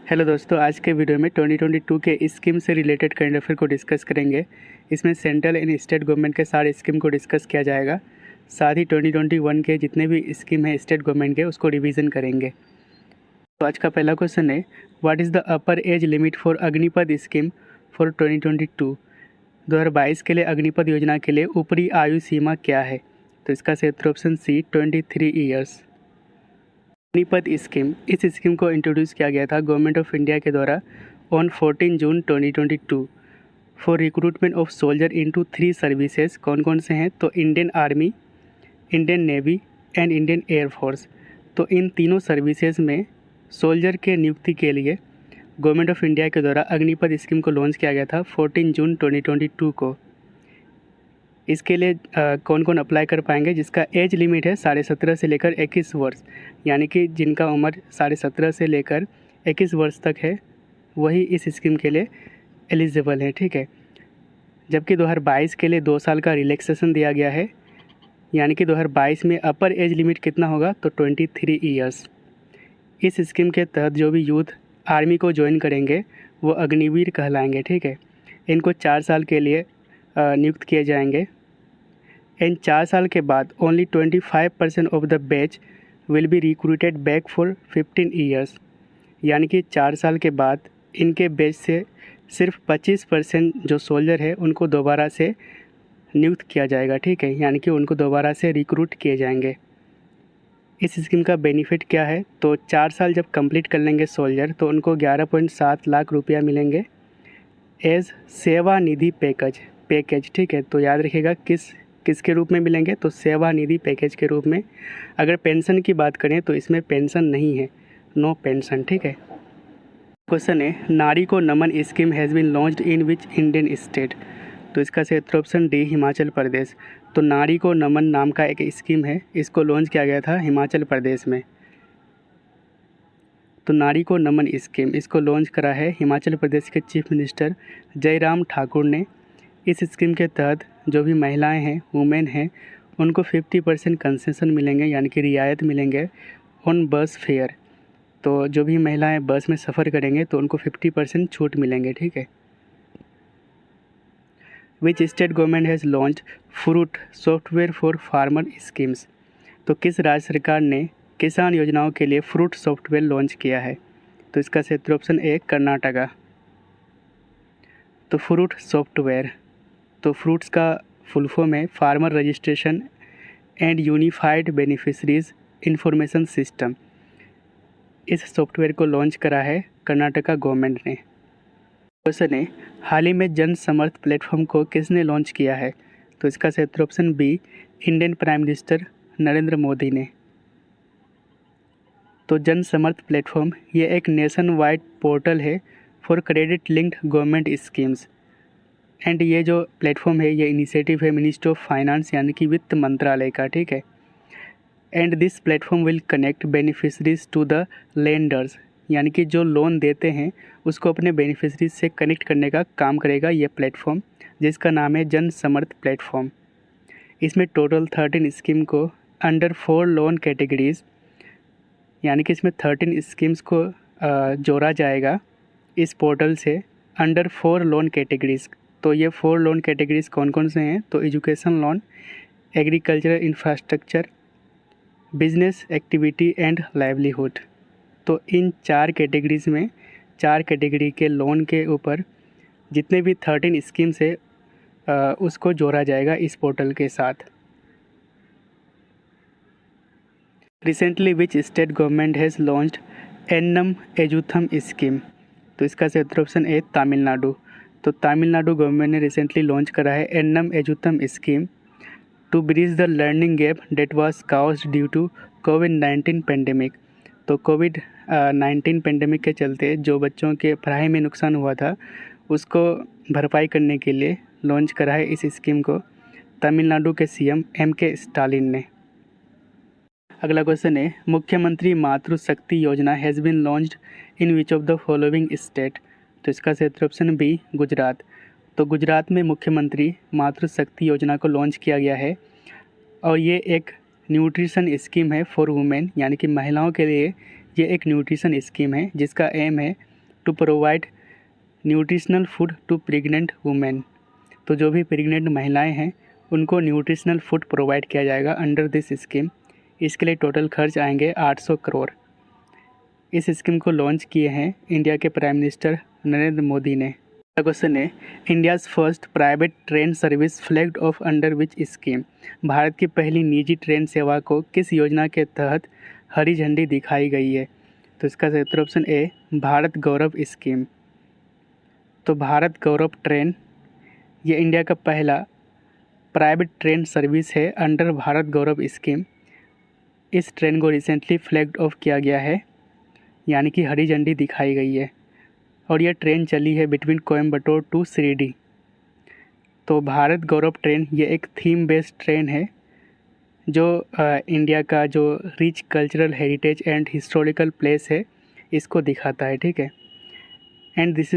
Hello दोस्तों, आज के वीडियो में 2022 के स्कीम से रिलेटेड करंट अफेयर को डिस्कस करेंगे। इसमें सेंट्रल एंड स्टेट गवर्नमेंट के सारे स्कीम को डिस्कस किया जाएगा। साथ ही 2021 के जितने भी स्कीम हैं स्टेट गवर्नमेंट के उसको रिवीजन करेंगे। तो आज का पहला क्वेश्चन है, what is the upper age limit for Agnipath scheme for 2022? 2022 के लिए अग्निपथ योजना के लिए ऊपरी आयु सीमा क्या है? तो इसका सही उत्तर option C 23 years. Agnipath scheme, इस स्कीम को इंट्रोड्यूस किया गया था गवर्नमेंट ऑफ इंडिया के द्वारा on 14 June 2022 for recruitment of soldier into 3 services. कौन कौन से हैं? तो Indian army, Indian navy and Indian air force. तो इन तीनों सर्विसेज में सोल्जर के नियुक्ति के लिए गवर्नमेंट ऑफ इंडिया के द्वारा अग्निपथ स्कीम को लॉन्च किया गया था 14 जून 2022 को। इसके लिए कौन कौन अप्लाई कर पाएंगे? जिसका एज लिमिट है 17.5 से लेकर 21 वर्ष, यानी कि जिनका उम्र 17.5 से लेकर 21 वर्ष तक है वही इस स्कीम के लिए एलिजिबल है। ठीक है, जबकि 2022 के लिए 2 साल का रिलैक्सेशन दिया गया है, यानी कि 2022 में अपर एज लिमिट कितना होगा? तो 23 ईयर्स। इस स्कीम के तहत जो भी यूथ आर्मी को ज्वाइन करेंगे वो अग्निवीर कहलाएंगे। ठीक है, इनको 4 साल के लिए नियुक्त किए जाएंगे। एंड 4 साल के बाद only 25% of the batch will be recruited back for 15 years, यानी कि 4 साल के बाद इनके बैच से सिर्फ 25% जो सोल्जर है उनको दोबारा से नियुक्त किया जाएगा। ठीक है, यानी कि उनको दोबारा से रिक्रूट किए जाएंगे। इस स्कीम का बेनिफिट क्या है? तो 4 साल जब कंप्लीट कर लेंगे सोल्जर तो उनको 11.7 लाख रुपया मिलेंगे एज सेवा निधि पैकेज। ठीक है, तो याद रखिएगा किसके रूप में मिलेंगे? तो सेवा निधि पैकेज के रूप में। अगर पेंशन की बात करें तो इसमें पेंशन नहीं है, नो पेंशन। ठीक है, क्वेश्चन है, Nari ko Naman scheme has been launched in which Indian state? तो इसका सही उत्तर ऑप्शन डी हिमाचल प्रदेश। तो नारी को नमन नाम का एक स्कीम है, इसको लॉन्च किया गया था हिमाचल प्रदेश में। तो नारी को नमन स्कीम इसको लॉन्च करा है हिमाचल प्रदेश के चीफ मिनिस्टर जयराम ठाकुर ने। इस स्कीम के तहत जो भी महिलाएं हैं, वुमेन हैं, उनको 50% कंसेशन मिलेंगे, यानी कि रियायत मिलेंगे ऑन बस फेयर। तो जो भी महिलाएं बस में सफ़र करेंगे तो उनको 50% छूट मिलेंगे। ठीक है, which state government has launch fruit software for farmer schemes? तो किस राज्य सरकार ने किसान योजनाओं के लिए फ्रूट सॉफ्टवेयर लॉन्च किया है? तो इसका सही उत्तर ऑप्शन ए कर्नाटका। तो फ्रूट सॉफ्टवेयर, तो फ्रूट्स का फुल फॉर्म है farmer registration and unified beneficiaries information system. इस सॉफ्टवेयर को लॉन्च करा है कर्नाटका गवर्नमेंट ने। क्वेश्चन है, हाल ही में जन समर्थ प्लेटफॉर्म को किसने लॉन्च किया है? तो इसका सही उत्तर option B Indian prime minister Narendra Modi ने। तो जन समर्थ प्लेटफॉर्म ये एक नेशन वाइड पोर्टल है for credit linked government schemes. And ये जो प्लेटफॉर्म है ये इनिशिएटिव है मिनिस्ट्री ऑफ फाइनेंस, यानी कि वित्त मंत्रालय का। ठीक है, and this platform will connect beneficiaries to the lenders, यानी कि जो लोन देते हैं उसको अपने बेनिफिशरीज से कनेक्ट करने का काम करेगा ये प्लेटफॉर्म, जिसका नाम है जन समर्थ प्लेटफॉर्म। इसमें टोटल 13 स्कीम को अंडर 4 लोन कैटेगरीज, यानी कि इसमें 13 स्कीम्स को जोड़ा जाएगा इस पोर्टल से अंडर 4 लोन कैटेगरीज। तो ये 4 लोन कैटेगरीज कौन कौन से हैं? तो education loan, agricultural infrastructure, business activity and livelihood. तो इन 4 कैटेगरीज में 4 कैटेगरी के लोन के ऊपर जितने भी 13 स्कीम्स है उसको जोड़ा जाएगा इस पोर्टल के साथ। Recently which state government has launched Ennum Ezhuthum scheme? तो इसका सही उत्तर ऑप्शन ए तमिलनाडु। तो तमिलनाडु गवर्नमेंट ने रिसेंटली लॉन्च करा है Ennum Ezhuthum scheme to bridge the learning gap that was caused due to कोविड-19 पेंडेमिक। तो कोविड-19 पेंडेमिक के चलते जो बच्चों के पढ़ाई में नुकसान हुआ था उसको भरपाई करने के लिए लॉन्च करा है इस स्कीम को तमिलनाडु के सीएम एम.के. स्टालिन ने। अगला क्वेश्चन है, Mukhyamantri Matrushakti Yojana has been launched in which of the following state? तो इसका सही उत्तर ऑप्शन बी गुजरात। तो गुजरात में मुख्यमंत्री मातृशक्ति योजना को लॉन्च किया गया है और ये एक न्यूट्रिशन स्कीम है फॉर वुमेन, यानी कि महिलाओं के लिए ये एक न्यूट्रिशन स्कीम है जिसका एम है to provide nutritional food to pregnant women. तो जो भी प्रेग्नेंट महिलाएं हैं उनको न्यूट्रिशनल फूड प्रोवाइड किया जाएगा अंडर दिस स्कीम। इसके लिए टोटल खर्च आएंगे 800 करोड़। इस स्कीम को लॉन्च किए हैं इंडिया के प्राइम मिनिस्टर नरेंद्र मोदी ने। क्वेश्चन है, India's first private train service flagged of under which scheme. Bharat की पहली निजी ट्रेन सेवा को किस योजना के तहत हरी झंडी दिखाई गई है? तो इसका सही उत्तर option A, Bharat Gaurav scheme. तो भारत गौरव ट्रेन ये इंडिया का पहला प्राइवेट ट्रेन सर्विस है अंडर भारत गौरव स्कीम। इस ट्रेन को रिसेंटली फ्लैग्ड ऑफ किया गया है, यानी कि हरी झंडी दिखाई गई है, और यह ट्रेन चली है बिटवीन कोयम्बटूर टू शिरडी। तो भारत गौरव ट्रेन ये एक थीम बेस्ड ट्रेन है जो इंडिया का जो rich cultural heritage and historical place है इसको दिखाता है, ठीक है। And this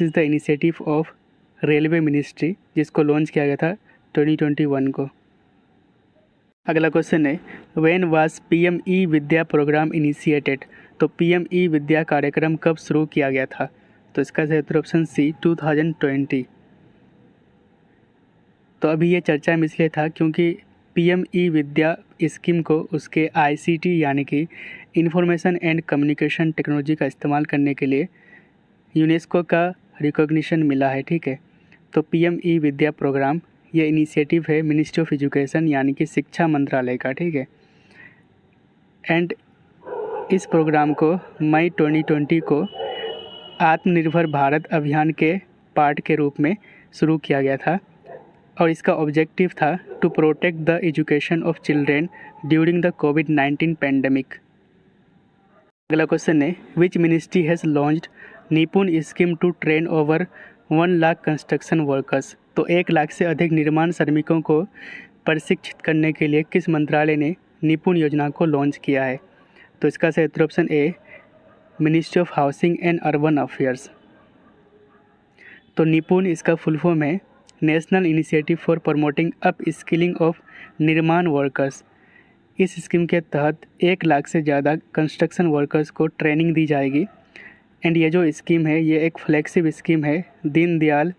is the initiative of railway ministry जिसको लॉन्च किया गया था 2021 को। अगला क्वेश्चन है, when was PM eVidya program initiated. तो PM ई-विद्या कार्यक्रम कब शुरू किया गया था? तो इसका सही उत्तर ऑप्शन सी, 2020। तो अभी ये चर्चा में इसलिए था क्योंकि PM ई-विद्या स्कीम को उसके ICT यानी कि इंफॉर्मेशन एंड कम्युनिकेशन टेक्नोलॉजी का इस्तेमाल करने के लिए यूनेस्को का रिकॉग्निशन मिला है, ठीक है। तो PM ई-विद्या प्रोग्राम ये इनिशिएटिव है मिनिस्ट्री ऑफ एजुकेशन यानी कि शिक्षा मंत्रालय का, ठीक है। एंड इस प्रोग्राम को मई 2020 को आत्मनिर्भर भारत अभियान के पार्ट के रूप में शुरू किया गया था, और इसका ऑब्जेक्टिव था to protect the education of children during the कोविड-19 पैंडमिक। अगला क्वेश्चन है, which ministry has launched Nipun scheme to train over 1 lakh construction workers. तो 1 लाख से अधिक निर्माण श्रमिकों को प्रशिक्षित करने के लिए किस मंत्रालय ने निपुण योजना को लॉन्च किया है? तो इसका सही उत्तर option A, ministry of housing and urban affairs. तो निपुण इसका फुल फॉर्म है national initiative for promoting up skilling of Nirman workers. इस स्कीम के तहत 1 लाख से ज़्यादा कंस्ट्रक्शन वर्कर्स को ट्रेनिंग दी जाएगी। एंड ये जो स्कीम है ये एक फ्लैगशिप स्कीम है दीनदयाल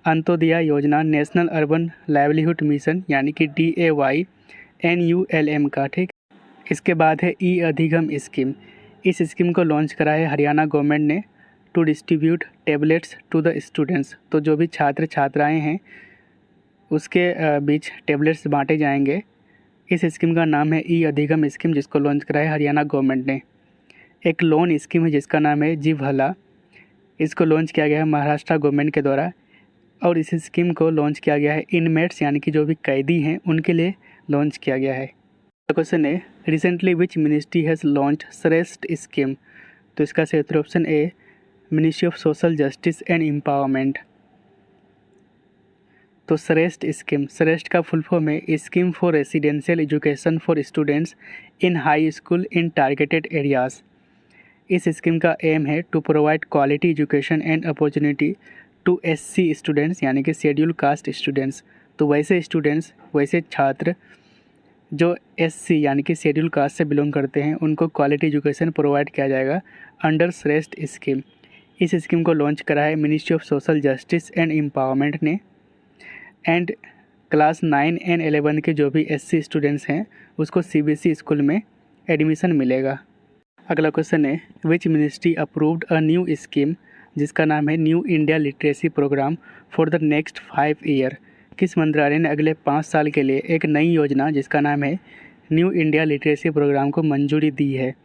अंत्योदया योजना नेशनल अर्बन लाइवलीहुड मिशन यानी कि DAY-NULM का, ठीक। इसके बाद है ई-अधिगम स्कीम। इस स्कीम को लॉन्च करा है हरियाणा गवर्नमेंट ने to distribute tablets to the students. तो जो भी छात्र छात्राएं हैं उसके बीच टेबलेट्स बांटे जाएंगे। इस स्कीम का नाम है ई-अधिगम स्कीम जिसको लॉन्च करा है हरियाणा गवर्नमेंट ने। एक लोन स्कीम है जिसका नाम है जी भला। इसको लॉन्च किया गया है महाराष्ट्र गवर्नमेंट के द्वारा, और इस स्कीम को लॉन्च किया गया है इनमेट्स यानी कि जो भी कैदी हैं उनके लिए लॉन्च किया गया है। क्वेश्चन है, recently which ministry has launch SHRESHTA scheme. तो इसका सही उत्तर option A, ministry of social justice and empowerment. तो श्रेष्ठ स्कीम, श्रेष्ठ का फुल फॉर्म है scheme for residential education for students in high school in targeted areas. इस स्कीम का एम है to provide quality education and opportunity to SC students यानी कि schedule caste students. तो वैसे स्टूडेंट्स, वैसे छात्र जो SC यानी कि शेड्यूल कास्ट से बिलोंग करते हैं उनको क्वालिटी एजुकेशन प्रोवाइड किया जाएगा अंडर श्रेष्ठ स्कीम। इस स्कीम को लॉन्च करा है ministry of social justice and empowerment ने। एंड क्लास 9 एंड 11 के जो भी SC स्टूडेंट्स हैं उसको CBSE स्कूल में एडमिशन मिलेगा। अगला क्वेश्चन है, which ministry approved a new scheme जिसका नाम है new India literacy program for the next 5 year. किस मंत्रालय ने अगले 5 साल के लिए एक नई योजना जिसका नाम है न्यू इंडिया लिटरेसी प्रोग्राम को मंजूरी दी है?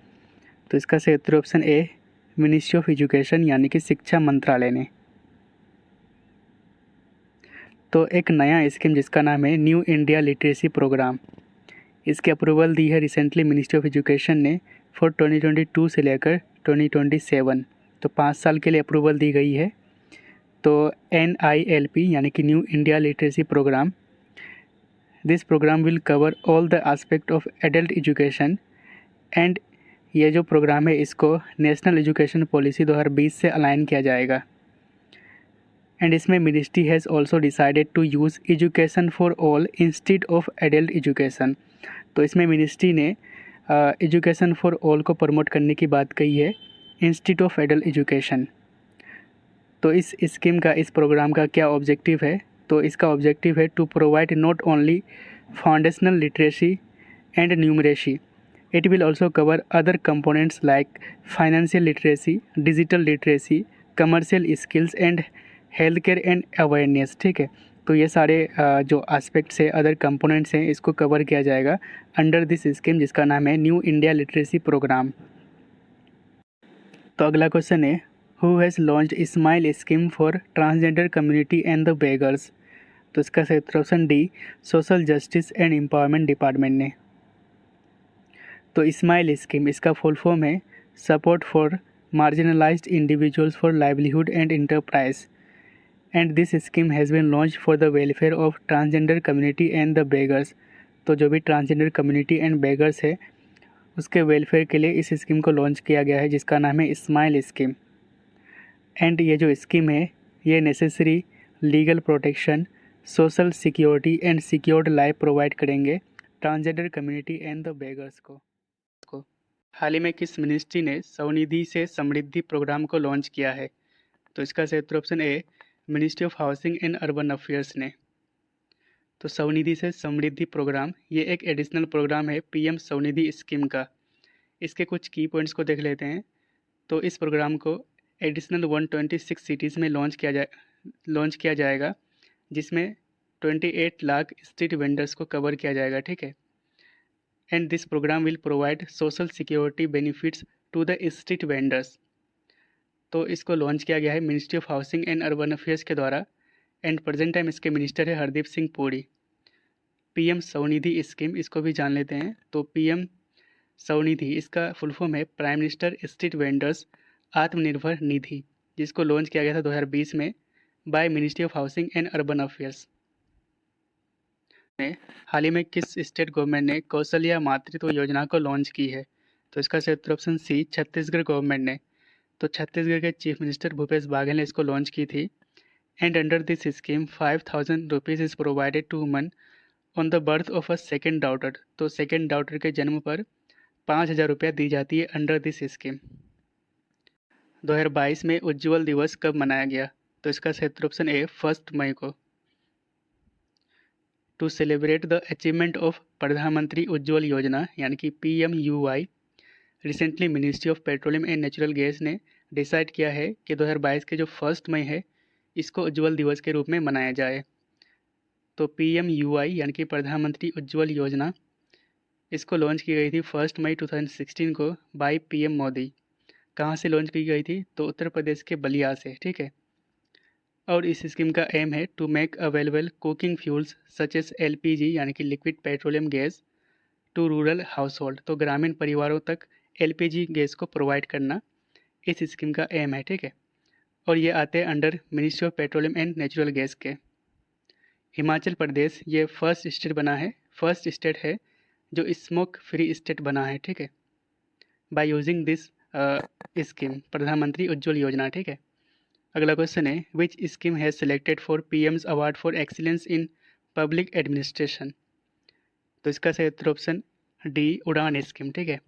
तो इसका सही उत्तर option A, ministry of education यानी कि शिक्षा मंत्रालय ने। तो एक नया स्कीम जिसका नाम है न्यू इंडिया लिटरेसी प्रोग्राम, इसकी अप्रूवल दी है रिसेंटली मिनिस्ट्री ऑफ एजुकेशन ने फॉर 2022 से लेकर 2027। तो 5 साल के लिए अप्रूवल दी गई है। तो NILP यानी कि new India literacy program, this program will cover all the aspect of adult education. And ये जो प्रोग्राम है इसको नेशनल एजुकेशन पॉलिसी 2020 से अलाइन किया जाएगा। एंड इसमें ministry has also decided to use education for all instead of adult education. तो इसमें मिनिस्ट्री ने एजुकेशन फॉर ऑल को प्रमोट करने की बात कही है इंस्टीड ऑफ एडल्ट एजुकेशन। तो इस स्कीम का, इस प्रोग्राम का क्या ऑब्जेक्टिव है? तो इसका ऑब्जेक्टिव है to provide not only foundational literacy and numeracy, it will also cover other components like financial literacy, digital literacy, commercial skills and health care and awareness. ठीक है, तो ये सारे जो एस्पेक्ट्स है, अदर कंपोनेंट्स हैं, इसको कवर किया जाएगा अंडर दिस स्कीम जिसका नाम है न्यू इंडिया लिटरेसी प्रोग्राम। तो अगला क्वेश्चन है, who has launched smile scheme for transgender community and the beggars? तो इसका सही उत्तर option D, social justice and empowerment department ने। तो स्माइल स्कीम, इसका फुल फॉर्म है support for marginalised individuals for livelihood and enterprise, and this scheme has been launch for the welfare of transgender community and the beggars. तो जो भी transgender community and beggars है उसके welfare के लिए इस स्कीम को लॉन्च किया गया है जिसका नाम है स्माइल स्कीम। एंड ये जो स्कीम है ये necessary legal protection, social security and secured life provide करेंगे transgender community and the beggars को। हाल ही में किस मिनिस्ट्री ने स्वनिधि से समृद्धि प्रोग्राम को लॉन्च किया है? तो इसका सही उत्तर option A, ministry of housing and urban affairs ने। तो स्वनिधि से समृद्धि प्रोग्राम ये एक एडिशनल प्रोग्राम है पीएम स्वनिधि स्कीम का। इसके कुछ की पॉइंट्स को देख लेते हैं। तो इस प्रोग्राम को एडिशनल 126 सिटीज़ में लॉन्च किया जाएगा जिसमें 28 लाख स्ट्रीट वेंडर्स को कवर किया जाएगा। ठीक है, and this program will provide social security benefits to the street vendors. तो इसको लॉन्च किया गया है ministry of housing and urban affairs के द्वारा, एंड प्रेजेंट टाइम इसके मिनिस्टर है हरदीप सिंह पुरी। पीएम स्वनिधि स्कीम, इसको भी जान लेते हैं। तो पीएम स्वनिधि इसका फुल फॉर्म है prime minister street vendors Atmanirbhar Nidhi, जिसको लॉन्च किया गया था 2020 में by ministry of housing and urban affairs. हाल ही में किस स्टेट गवर्नमेंट ने कौशल्या मातृत्व योजना को लॉन्च की है? तो इसका सही उत्तर ऑप्शन सी, छत्तीसगढ़ गवर्नमेंट ने। तो छत्तीसगढ़ के चीफ मिनिस्टर भूपेश बाघेल ने इसको लॉन्च की थी। And under this scheme 5000 rupees is provided to woman on the birth of a second daughter. तो सेकेंड डॉटर के जन्म पर 5000 रुपया दी जाती है अंडर दिस स्कीम। 2022 में उज्ज्वल दिवस कब मनाया गया? तो इसका सही उत्तर ऑप्शन ए, 1 मई को। To celebrate the achievement of Pradhanmantri Ujjwala Yojana यानी कि PMUY, recently ministry of petroleum and natural gas ने डिसाइड किया है कि 2022 के जो 1 मई है इसको उज्ज्वल दिवस के रूप में मनाया जाए। तो PMUY यानी कि प्रधानमंत्री उज्ज्वल योजना, इसको लॉन्च की गई थी 1 मई 2016 को बाय PM मोदी। कहाँ से लॉन्च की गई थी? तो उत्तर प्रदेश के बलिया से। ठीक है, और इस स्कीम का एम है to make available cooking fuels such as LPG यानी कि liquid petroleum gas to rural household. तो ग्रामीण परिवारों तक LPG गैस को प्रोवाइड करना इस स्कीम का एम है। ठीक है, और ये आते हैं under ministry of petroleum and natural gas के। हिमाचल प्रदेश ये फर्स्ट स्टेट है जो स्मोक फ्री स्टेट बना है। ठीक है, बाय यूजिंग दिस स्कीम प्रधानमंत्री उज्ज्वल योजना। ठीक है, अगला क्वेश्चन है, विच scheme has selected for PM's award for excellence in public administration? तो इसका सही उत्तर ऑप्शन डी, उड़ान स्कीम। ठीक है,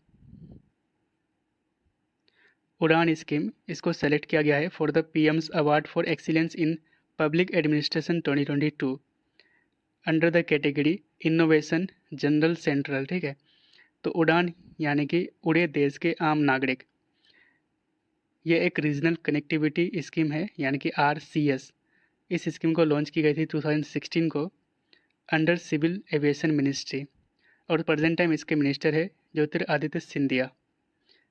उड़ान स्कीम इसको सेलेक्ट किया गया है for the PM's award for excellence in public administration 2022 under the category innovation general central. ठीक है, तो उड़ान यानी कि उड़े देश के आम नागरिक, ये एक रीजनल कनेक्टिविटी स्कीम है यानी कि RCS। इस स्कीम को लॉन्च की गई थी 2016 को अंडर सिविल एविएशन मिनिस्ट्री, और प्रेजेंट टाइम इसके मिनिस्टर है ज्योतिरादित्य सिंधिया।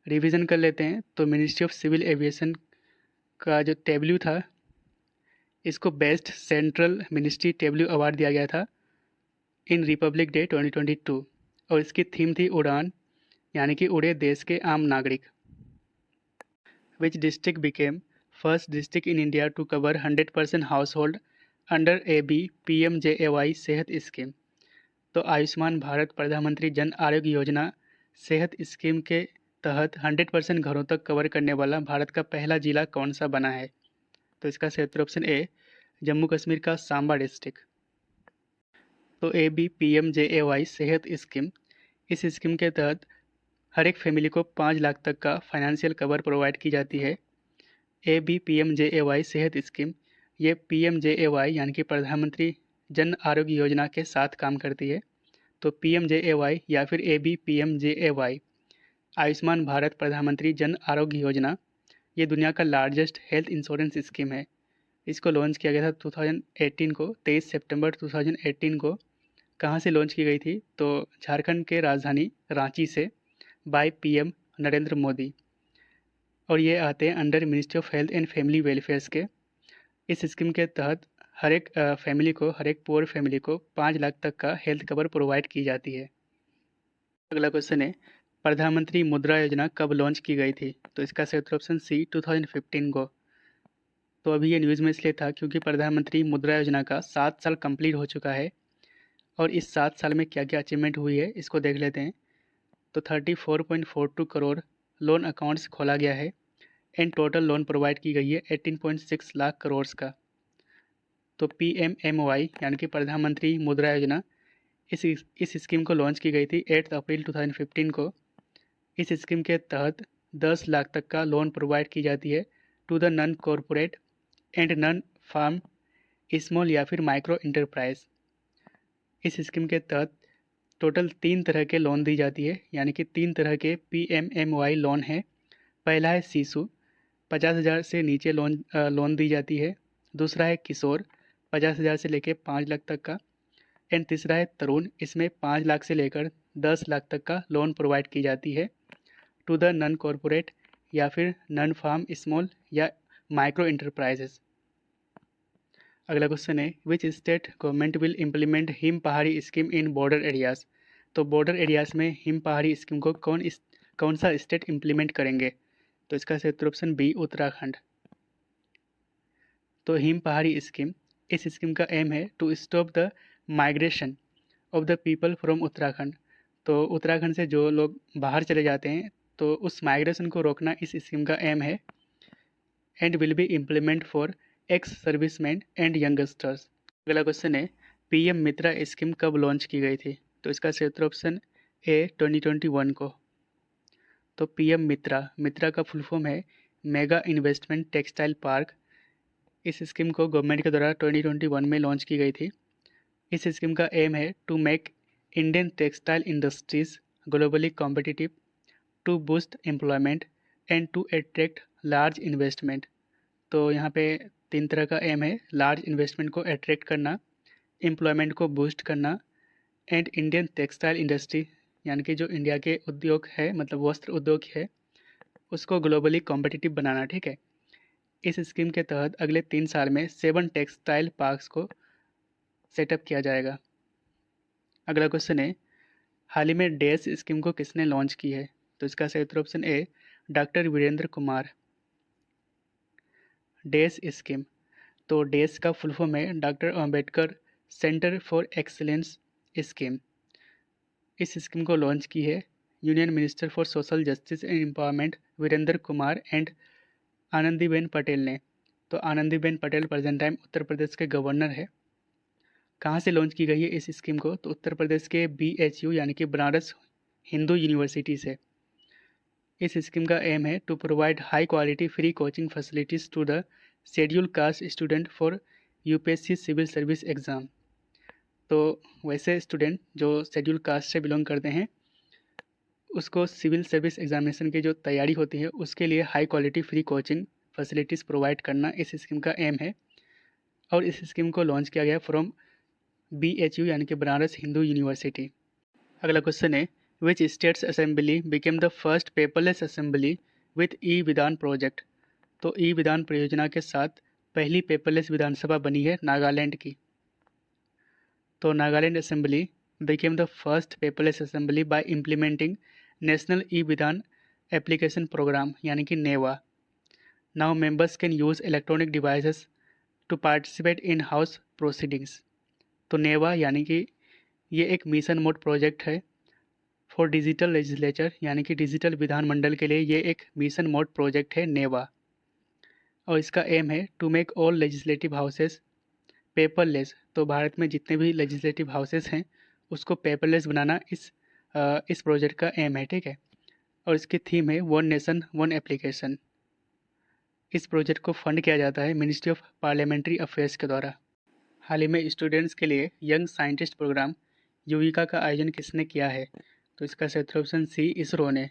रिवीजन कर लेते हैं। तो मिनिस्ट्री ऑफ सिविल एविएशन का जो टेब्ल्यू था इसको best central ministry Tableau award दिया गया था इन रिपब्लिक डे 2022, और इसकी थीम थी उड़ान यानी कि उड़े देश के आम नागरिक। Which district became first district in India to cover 100% household under AB PMJAY Sehat scheme? तो आयुष्मान भारत प्रधानमंत्री जन आरोग्य योजना सेहत स्कीम के तहत 100% घरों तक कवर करने वाला भारत का पहला जिला कौन सा बना है? तो इसका सही उत्तर ऑप्शन ए, जम्मू कश्मीर का सांबा डिस्ट्रिक्ट। तो AB PMJAY सेहत स्कीम, इस स्कीम के तहत हर एक फैमिली को 5 लाख तक का फाइनेंशियल कवर प्रोवाइड की जाती है ABPMJAY सेहत स्कीम, ये PMJAY यानी कि प्रधानमंत्री जन आरोग्य योजना के साथ काम करती है। तो PMJAY या फिर ABPMJAY आयुष्मान भारत प्रधानमंत्री जन आरोग्य योजना, ये दुनिया का लार्जेस्ट हेल्थ इंश्योरेंस स्कीम है। इसको लॉन्च किया गया था 2018 को, 23 सितंबर 2018 को। कहाँ से लॉन्च की गई थी? तो झारखंड के राजधानी रांची से बाय PM नरेंद्र मोदी, और ये आते हैं under ministry of health and family welfares के। इस स्कीम के तहत हर एक पुअर फैमिली को 5 लाख तक का हेल्थ कवर प्रोवाइड की जाती है। अगला क्वेश्चन है, प्रधानमंत्री मुद्रा योजना कब लॉन्च की गई थी? तो इसका सही उत्तर ऑप्शन सी 2015 को। तो अभी ये न्यूज़ में इसलिए था क्योंकि प्रधानमंत्री मुद्रा योजना का 7 साल कंप्लीट हो चुका है, और इस 7 साल में क्या क्या अचीवमेंट हुई है इसको देख लेते हैं। तो 34.42 करोड़ लोन अकाउंट्स खोला गया है, एंड टोटल लोन प्रोवाइड की गई है 18.6 लाख करोड़ का। तो PMMY यानी कि प्रधानमंत्री मुद्रा योजना, इस स्कीम को लॉन्च की गई थी 8 अप्रैल 2015 को। इस स्कीम के तहत 10 लाख तक का लोन प्रोवाइड की जाती है to the non corporate and non farm small या फिर माइक्रो इंटरप्राइज। इस स्कीम के तहत टोटल 3 तरह के लोन दी जाती है, यानी कि 3 तरह के PMMY लोन है। पहला है शिशु, 50,000 से नीचे लोन दी जाती है। दूसरा है किशोर, 50,000 से लेकर 5 लाख तक का। एंड तीसरा है तरुण, इसमें 5 लाख से लेकर 10 लाख तक का लोन प्रोवाइड की जाती है टू द नॉन कॉरपोरेट या फिर नॉन फार्म स्मॉल या माइक्रो इंटरप्राइजेस। अगला क्वेश्चन है, which state government will implement him पहाड़ी स्कीम इन बॉर्डर एरियाज़? तो बॉर्डर एरियाज़ में हिम पहाड़ी स्कीम को कौन सा स्टेट इम्प्लीमेंट करेंगे? तो इसका सही उत्तर ऑप्शन बी उत्तराखंड। तो हिम पहाड़ी स्कीम, इस स्कीम का एम है to stop the migration of the people from Uttarakhand. तो उत्तराखंड से जो लोग बाहर चले जाते हैं, तो उस माइग्रेशन को रोकना इस स्कीम का एम है, and will be implement for ex serviceman and youngsters. अगला क्वेश्चन है, PM मित्रा स्कीम कब लॉन्च की गई थी? तो इसका सही उत्तर ऑप्शन ए 2021 को। तो PM मित्रा का फुल फॉर्म है मेगा इन्वेस्टमेंट टेक्सटाइल पार्क। इस स्कीम को गवर्नमेंट के द्वारा 2021 में लॉन्च की गई थी। इस स्कीम का एम है to make Indian textile industries globally competitive, to boost employment and to attract large investment. तो यहाँ पे 3 तरह का एम है, लार्ज इन्वेस्टमेंट को अट्रैक्ट करना, एम्प्लॉयमेंट को बूस्ट करना, एंड इंडियन टेक्सटाइल इंडस्ट्री यानी कि जो इंडिया के उद्योग है, मतलब वस्त्र उद्योग है, उसको ग्लोबली कॉम्पिटिटिव बनाना। ठीक है। इस स्कीम के तहत अगले 3 साल में 7 टेक्सटाइल पार्क्स को सेटअप किया जाएगा। अगला क्वेश्चन है, हाल ही में डैश स्कीम को किसने लॉन्च की है? तो इसका सही उत्तर option A doctor Virendra Kumar. Dash scheme, तो डैश का फुल फॉर्म है doctor Ambedkar centre for excellence scheme. इस स्कीम को लॉन्च की है union minister for social justice and empowerment Virendra Kumar and Anandiben Patel ने। तो आनंदीबेन पटेल प्रेजेंट टाइम उत्तर प्रदेश के गवर्नर है। कहाँ से लॉन्च की गई है इस स्कीम को? तो उत्तर प्रदेश के BHU यानी कि बनारस हिंदू यूनिवर्सिटी से। इस स्कीम का एम है to provide high quality free coaching facilities to the schedule caste student for UPSC civil service exam. तो वैसे स्टूडेंट जो शेड्यूल कास्ट से बिलोंग करते हैं, उसको सिविल सर्विस एग्जामिनेशन की जो तैयारी होती है उसके लिए high quality free coaching facilities provide करना इस स्कीम का एम है, और इस स्कीम को लॉन्च किया गया फ्रॉम BHU यानी कि बनारस हिंदू यूनिवर्सिटी। अगला क्वेश्चन है, which states assembly became the first paperless assembly with e-Vidhan project? तो ई-विधान परियोजना के साथ पहली पेपरलेस विधानसभा बनी है नागालैंड की। तो Nagaland assembly became the first paperless assembly by implementing national e-Vidhan application program यानी कि NeVA. Now members can use electronic devices to participate in house proceedings. तो नेवा यानी कि ये एक मिशन मोड प्रोजेक्ट है फॉर डिजिटल लेजिस्लेचर, यानी कि डिजिटल विधानमंडल के लिए ये एक मिशन मोड प्रोजेक्ट है नेवा, और इसका एम है to make all legislative houses paperless. तो भारत में जितने भी लेजिस्लेटिव हाउसेस हैं उसको पेपरलेस बनाना इस प्रोजेक्ट का एम है। ठीक है। और इसकी थीम है वन नेशन वन एप्लीकेशन। इस प्रोजेक्ट को फंड किया जाता है मिनिस्ट्री ऑफ पार्लियामेंट्री अफेयर्स के द्वारा। हाल ही में स्टूडेंट्स के लिए यंग साइंटिस्ट प्रोग्राम युविका का आयोजन किसने किया है? तो इसका सही ऑप्शन सी, इसरो ने।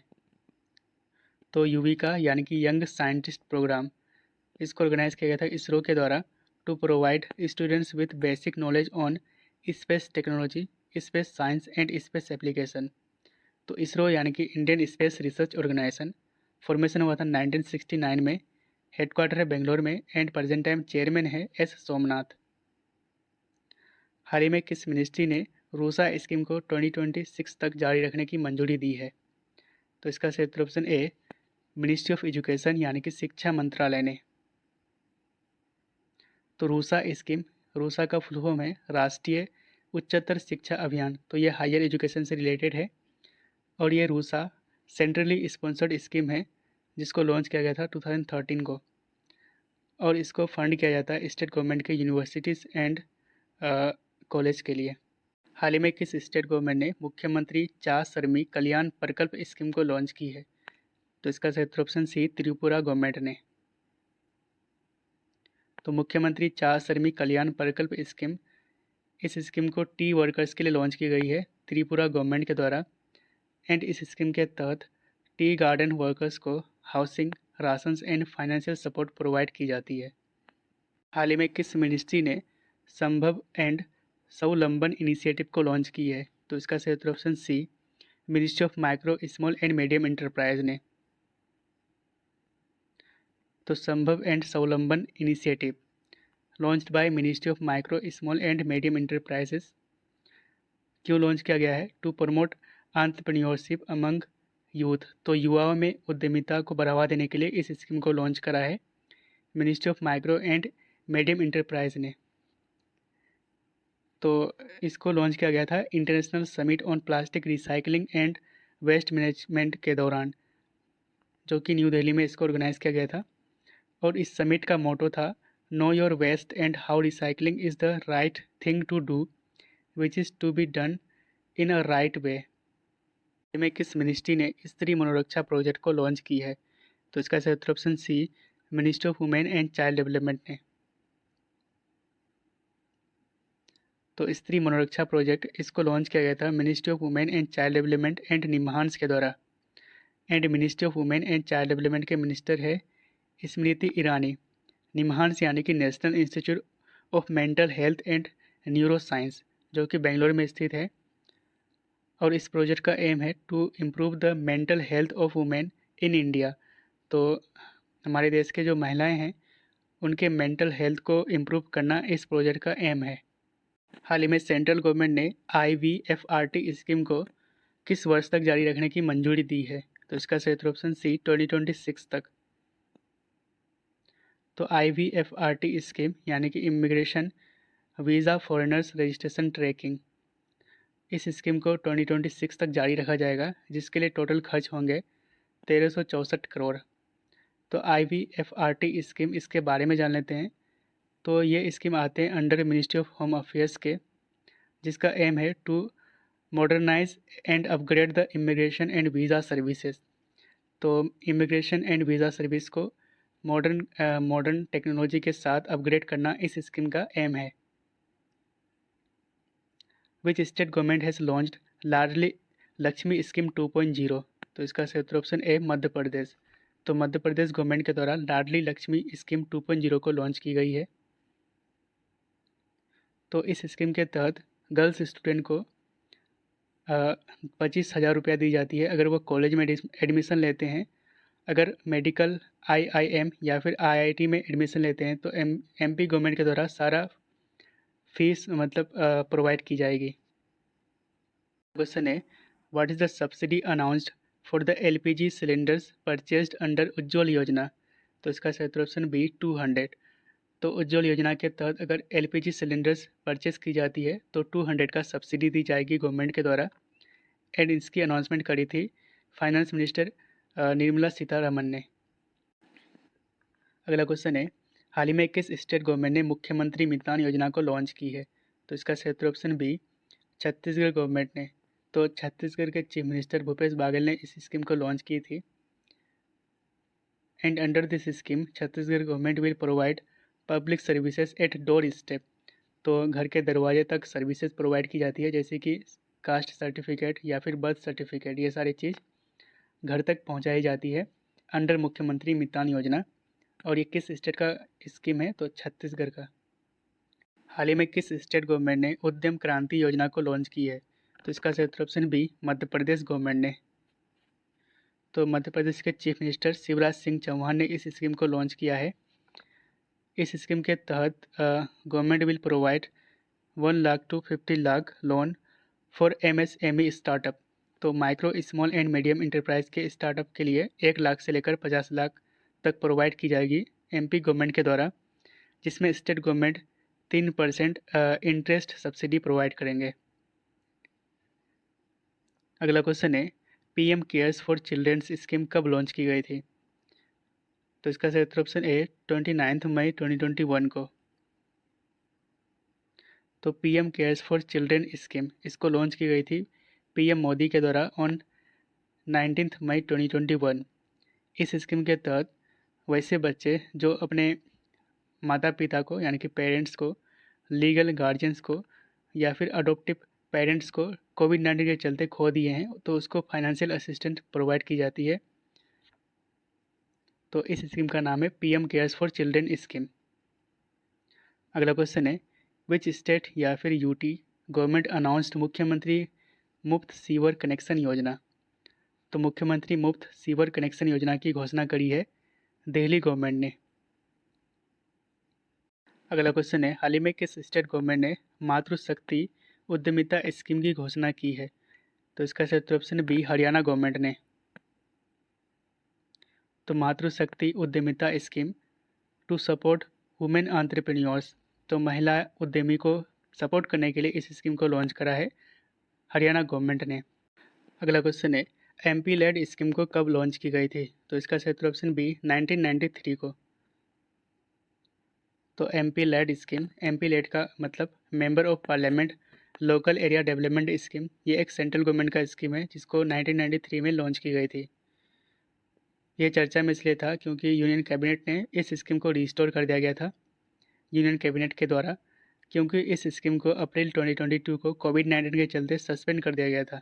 तो युविका यानी कि यंग साइंटिस्ट प्रोग्राम, इसको ऑर्गेनाइज किया गया था इसरो के द्वारा to provide students with basic knowledge on space technology, space science and space application. तो इसरो यानी कि Indian space research organization formation हुआ था 1969 में, हेडक्वार्टर है बेंगलोर में एंड प्रेजेंट टाइम चेयरमैन है एस सोमनाथ। हाल ही में किस मिनिस्ट्री ने रूसा स्कीम को 2026 तक जारी रखने की मंजूरी दी है? तो इसका सही option A, ministry of education यानी कि शिक्षा मंत्रालय ने। तो रूसा स्कीम, रूसा का फुल फॉर्म है राष्ट्रीय उच्चतर शिक्षा अभियान, तो ये हायर एजुकेशन से रिलेटेड है और ये रूसा सेंट्रली स्पॉन्सर्ड स्कीम है जिसको लॉन्च किया गया था 2013 को, और इसको फंड किया जाता है स्टेट गवर्नमेंट के यूनिवर्सिटीज़ एंड कॉलेज के लिए। हाल ही में किस स्टेट गवर्नमेंट ने मुख्यमंत्री चा शर्मी कल्याण प्रकल्प स्कीम को लॉन्च की है? तो इसका सही ऑप्शन सी, त्रिपुरा गवर्नमेंट ने। तो मुख्यमंत्री चा शर्मी कल्याण प्रकल्प स्कीम, इस स्कीम को टी वर्कर्स के लिए लॉन्च की गई है त्रिपुरा गवर्नमेंट के द्वारा एंड इस स्कीम के तहत टी गार्डन वर्कर्स को housing, ration and financial support provide की जाती है। हाल ही में किस मिनिस्ट्री ने संभव एंड स्वावलंबन इनिशिएटिव को लॉन्च की है? तो इसका सही option C, ministry of micro small and medium enterprise ने। तो Sambhav and Swavalamban initiative launched by ministry of micro small and medium enterprises क्यों लॉन्च किया गया है? To promote entrepreneurship among youth, तो युवाओं में उद्यमिता को बढ़ावा देने के लिए इस स्कीम को लॉन्च करा है ministry of micro and medium enterprise ने। तो इसको लॉन्च किया गया था international summit on plastic recycling and waste management के दौरान, जो कि न्यू दिल्ली में इसको ऑर्गेनाइज किया गया था, और इस समिट का मोटो था know your waste and how recycling is the right thing to do which is to be done in a right way. में किस मिनिस्ट्री ने स्त्री मनोरक्षा प्रोजेक्ट को लॉन्च की है? तो इसका सही option C, ministry of women and child development ने। तो स्त्री मनोरक्षा प्रोजेक्ट, इसको लॉन्च किया गया था ministry of women and child development and निम्हांस के द्वारा and ministry of women and child development के मिनिस्टर है स्मृति ईरानी। निम्हांस यानी कि national institute of mental health and neuro science, जो कि बेंगलोर में स्थित है, और इस प्रोजेक्ट का एम है to improve the mental health of women in India. तो हमारे देश के जो महिलाएं हैं उनके मेंटल हेल्थ को इम्प्रूव करना इस प्रोजेक्ट का एम है। हाल ही में सेंट्रल गवर्नमेंट ने IVFRT स्कीम को किस वर्ष तक जारी रखने की मंजूरी दी है? तो इसका सही ऑप्शन सी, 2026 तक। तो IVFRT स्कीम यानी कि immigration visa foreigners registration tracking, इस स्कीम को 2026 तक जारी रखा जाएगा, जिसके लिए टोटल खर्च होंगे 1364 करोड़। तो IVFRT स्कीम, इसके बारे में जान लेते हैं। तो ये स्कीम आते हैं under ministry of home affairs के, जिसका एम है to modernize and upgrade the immigration and visa services. तो इमिग्रेशन एंड वीज़ा सर्विस को मॉडर्न टेक्नोलॉजी के साथ अपग्रेड करना इस स्कीम का एम है। Which state government has launched Ladli Lakshmi scheme 2.0? तो इसका सही ऑप्शन ए, मध्य प्रदेश। तो मध्य प्रदेश गवर्नमेंट के द्वारा लाडली लक्ष्मी स्कीम 2.0 को लॉन्च की गई है। तो इस स्कीम के तहत गर्ल्स स्टूडेंट को 25,000 रुपया दी जाती है अगर वो कॉलेज में एडमिशन लेते हैं। अगर मेडिकल, IIM या फिर IIT में एडमिशन लेते हैं तो MP गवर्नमेंट के द्वारा सारा फीस मतलब प्रोवाइड की जाएगी। क्वेश्चन है, what is the subsidy announced for the LPG cylinders purchased under Ujjwal Yojana? तो इसका सही ऑप्शन बी, 200। तो उज्ज्वल योजना के तहत अगर LPG सिलेंडर्स परचेस की जाती है तो 200 का सब्सिडी दी जाएगी गवर्नमेंट के द्वारा, एंड इसकी अनाउंसमेंट करी थी फाइनेंस मिनिस्टर निर्मला सीतारमन ने। अगला क्वेश्चन है, हाल ही में किस स्टेट गवर्नमेंट ने मुख्यमंत्री मितान योजना को लॉन्च की है? तो इसका सही ऑप्शन बी, छत्तीसगढ़ गवर्नमेंट ने। तो छत्तीसगढ़ के चीफ मिनिस्टर भूपेश बागेल ने इस स्कीम को लॉन्च की थी, and under this scheme Chhattisgarh government will provide public services at door step. तो घर के दरवाजे तक सर्विसेज प्रोवाइड की जाती है, जैसे कि कास्ट सर्टिफिकेट या फिर बर्थ सर्टिफिकेट, ये सारी चीज़ घर तक पहुंचाई जाती है अंडर मुख्यमंत्री मितान योजना। और ये किस स्टेट का स्कीम है? तो छत्तीसगढ़ का। हाल ही में किस स्टेट गवर्नमेंट ने उद्यम क्रांति योजना को लॉन्च की है? तो इसका सही option B, Madhya Pradesh government ने। तो मध्य प्रदेश के चीफ मिनिस्टर शिवराज सिंह चौहान ने इस स्कीम को लॉन्च किया है। इस स्कीम के तहत government will provide 1 lakh to 50 lakh loan for MSME startup. तो micro small and medium enterprise के स्टार्टअप के लिए 1 लाख से लेकर 50 लाख तक प्रोवाइड की जाएगी MP गवर्नमेंट के द्वारा, जिसमें state government 3% interest subsidy provide करेंगे। अगला क्वेश्चन है PM cares for childrens scheme कब लॉन्च की गई थी? तो इसका सही ऑप्शन ए 29 मई 2021 को। तो PM cares for children scheme इसको लॉन्च की गई थी PM मोदी के द्वारा ऑन 19 मई 2021। इस स्कीम के तहत वैसे बच्चे जो अपने माता पिता को यानी कि पेरेंट्स को, लीगल गार्जियंस को या फिर अडोप्टिव पेरेंट्स को कोविड-19 के चलते खो दिए हैं, तो उसको फाइनेंशियल असिस्टेंट प्रोवाइड की जाती है। तो इस स्कीम का नाम है PM cares for children scheme. अगला क्वेश्चन है विच स्टेट या फिर UT गवर्नमेंट अनाउंस्ड मुख्यमंत्री मुफ्त सीवर कनेक्शन योजना। तो मुख्यमंत्री मुफ्त सीवर कनेक्शन योजना की घोषणा करी है दिल्ली गवर्नमेंट ने। अगला क्वेश्चन है हाल ही में किस स्टेट गवर्नमेंट ने मातृशक्ति उद्यमिता स्कीम की घोषणा की है? तो इसका सही ऑप्शन बी, हरियाणा गवर्नमेंट ने। तो Matrushakti Udyamita scheme to support women entrepreneurs, तो महिला उद्यमी को सपोर्ट करने के लिए इस स्कीम को लॉन्च करा है हरियाणा गवर्नमेंट ने। अगला क्वेश्चन है MP लेड स्कीम को कब लॉन्च की गई थी? तो इसका सही ऑप्शन बी, 1993 को। तो MP LAD scheme, MP LAD का मतलब member of parliament local area development scheme, ये एक सेंट्रल गवर्नमेंट का स्कीम है जिसको 1993 में लॉन्च की गई थी। ये चर्चा में इसलिए था क्योंकि यूनियन कैबिनेट ने इस स्कीम को रिस्टोर कर दिया गया था यूनियन कैबिनेट के द्वारा, क्योंकि इस स्कीम को अप्रैल 2022 को कोविड-19 के चलते सस्पेंड कर दिया गया था।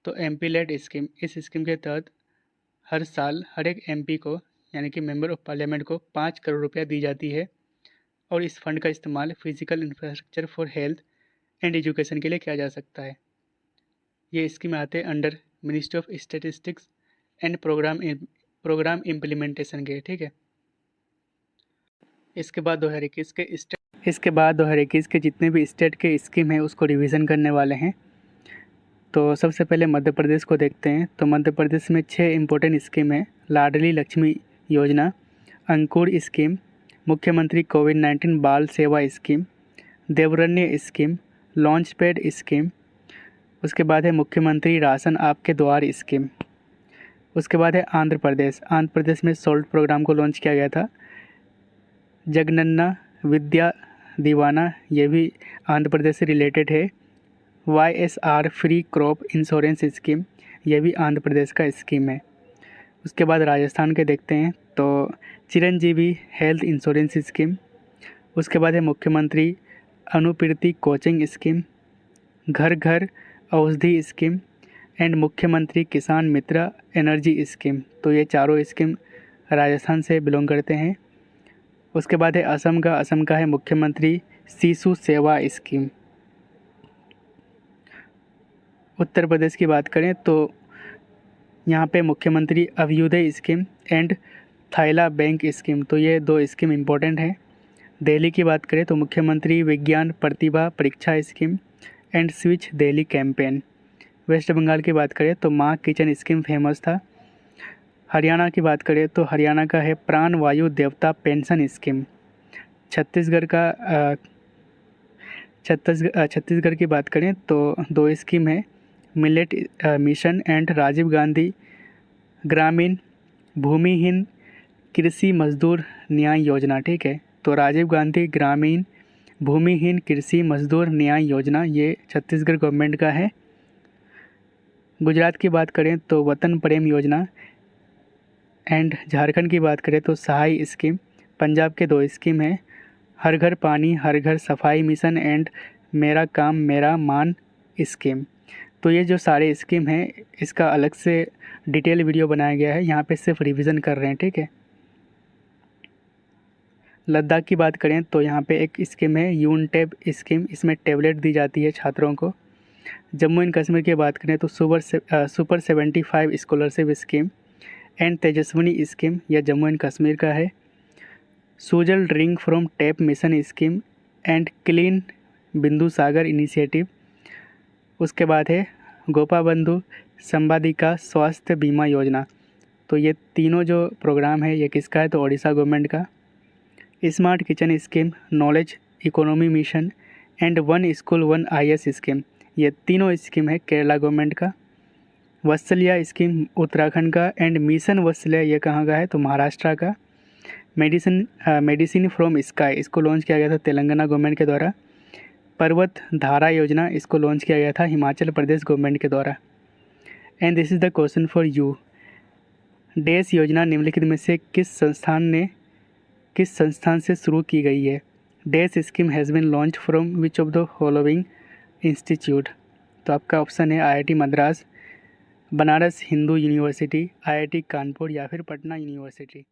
तो MP लेड स्कीम, इस स्कीम के तहत हर साल हर एक MP को यानी कि मेंबर ऑफ पार्लियामेंट को 5 करोड़ रुपया दी जाती है और इस फंड का इस्तेमाल physical infrastructure for health and education के लिए किया जा सकता है। ये स्कीम आते हैं under ministry of statistics and program implementation के, ठीक है। इसके बाद 2021 के जितने भी स्टेट के स्कीम है उसको रिवीजन करने वाले हैं। तो सबसे पहले मध्य प्रदेश को देखते हैं। तो मध्य प्रदेश में 6 इम्पोर्टेंट स्कीम है। लाडली लक्ष्मी योजना, अंकुर स्कीम, मुख्यमंत्री कोविड-19 बाल सेवा scheme, Devaranya scheme, launch pad scheme, उसके बाद है मुख्यमंत्री राशन आपके द्वार स्कीम। उसके बाद है आंध्र प्रदेश में सॉल्ट प्रोग्राम को लॉन्च किया गया था। जगनन्ना विद्या दीवाना, ये भी आंध्र प्रदेश से रिलेटेड है। YSR free crop insurance scheme, ये भी आंध्र प्रदेश का स्कीम है। उसके बाद राजस्थान के देखते हैं। तो चिरंजीवी हेल्थ इंश्योरेंस स्कीम, उसके बाद है मुख्यमंत्री अनुपीड़ित कोचिंग स्कीम, घर घर औषधि स्कीम एंड मुख्यमंत्री किसान मित्र एनर्जी स्कीम। तो ये चारों स्कीम राजस्थान से बिलोंग करते हैं। उसके बाद है असम का है मुख्यमंत्री शिशु सेवा स्कीम। उत्तर प्रदेश की बात करें तो यहाँ पे मुख्यमंत्री अभ्युदय स्कीम एंड थाइला बैंक स्कीम, तो ये 2 स्कीम इम्पोर्टेंट हैं। दिल्ली की बात करें तो मुख्यमंत्री Vigyan Pratibha Pariksha scheme and switch Delhi campaign. West Bengal की बात करें तो माँ किचन स्कीम फेमस था। हरियाणा की बात करें तो हरियाणा का है प्राण वायु देवता पेंशन स्कीम। छत्तीसगढ़ की बात करें तो 2 स्कीम है, millet mission and Rajiv Gandhi Gramin Bhumihin कृषि मजदूर न्याय योजना, ठीक है। तो राजीव गांधी ग्रामीण भूमिहीन कृषि मजदूर न्याय योजना ये छत्तीसगढ़ गवर्नमेंट का है। गुजरात की बात करें तो वतन प्रेम योजना एंड झारखंड की बात करें तो सहाय स्कीम। पंजाब के 2 स्कीम हैं, हर घर पानी हर घर सफाई मिशन एंड मेरा काम मेरा मान स्कीम। तो ये जो सारे स्कीम हैं इसका अलग से डिटेल वीडियो बनाया गया है, यहाँ पे सिर्फ रिवीजन कर रहे हैं, ठीक है। लद्दाख की बात करें तो यहाँ पे एक स्कीम है यूनटेब स्कीम, इसमें टैबलेट दी जाती है छात्रों को। जम्मू एंड कश्मीर की बात करें तो super 75 scholarship scheme and Tejaswini scheme, यह जम्मू एंड कश्मीर का है। Sujal drink from tap mission scheme and clean बिंदु सागर इनिशिएटिव। उसके बाद है गोपाबंधु संवादिका स्वास्थ्य बीमा योजना। तो ये तीनों जो प्रोग्राम है ये किसका है, तो ओडिशा गवर्नमेंट का। Smart kitchen scheme, knowledge economy mission and one school one IS scheme, ये तीनों स्कीम है केरला गवर्नमेंट का। वत्सल्या स्कीम उत्तराखंड का एंड मिशन वत्सल्या ये कहाँ का है, तो महाराष्ट्र का। मेडिसिन फ्रॉम स्काई, इसको लॉन्च किया गया था तेलंगाना गवर्नमेंट के द्वारा। पर्वत धारा योजना, इसको लॉन्च किया गया था हिमाचल प्रदेश गवर्नमेंट के द्वारा। And this is the question for you. Dash योजना निम्नलिखित में से किस संस्थान से शुरू की गई है। Dash scheme has been launch from which of the following institute. तो आपका ऑप्शन है IIT Madras, Banaras Hindu university, IIT Kanpur या फिर पटना यूनिवर्सिटी।